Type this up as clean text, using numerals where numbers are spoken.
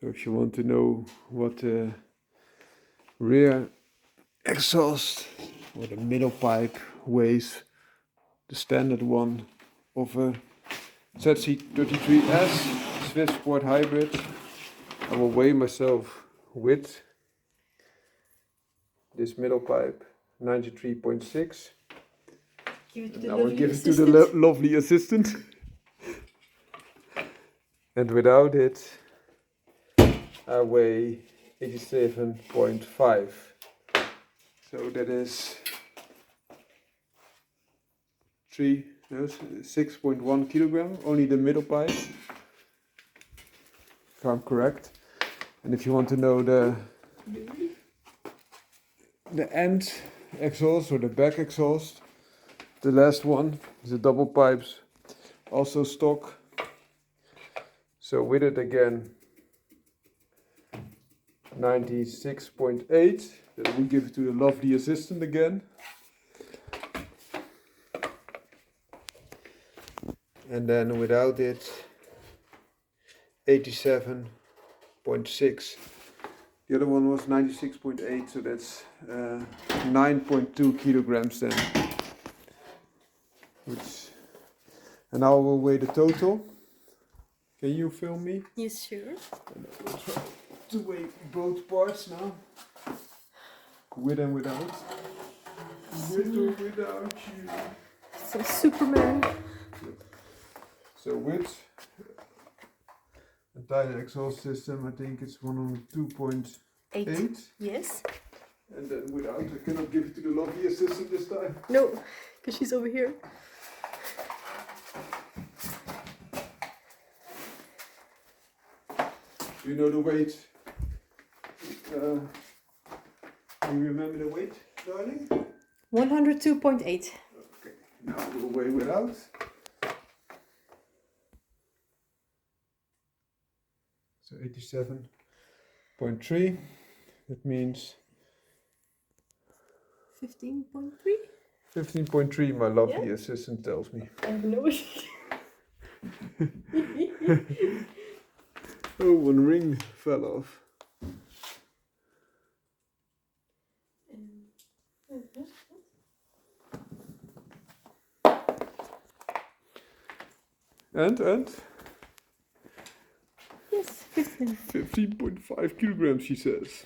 So if you want to know what the rear exhaust or the middle pipe weighs, the standard one of a ZC33S Swiss Sport Hybrid, I will weigh myself with this middle pipe 93.6. And I will give it to the lovely assistant. And without it, I weigh 87.5. So that is 6.1 kilogram, only the middle pipe, if I'm correct. And if you want to know the end exhaust or the back exhaust, the last one is the double pipes, also stock. So with it again, 96.8. That we give it to the lovely assistant again. And then without it, 87.6. The other one was 96.8, so that's 9.2 kilograms then. And now I will weigh the total. Can you film me? Yes, sure. And I will try to weigh both parts now. With and without. With or without you. So Superman. So with entire exhaust system, I think it's 102.8. Yes. And then without, I cannot give it to the lovely assistant this time. No, because she's over here. Do you know the weight? Do you remember the weight, darling? 102.8. Okay, now we'll weigh without. So 87.3. That means 15.3. 15.3, my lovely assistant tells me. I have no idea. Oh, one ring fell off. And? Yes, 15. 15.5 kilograms, she says.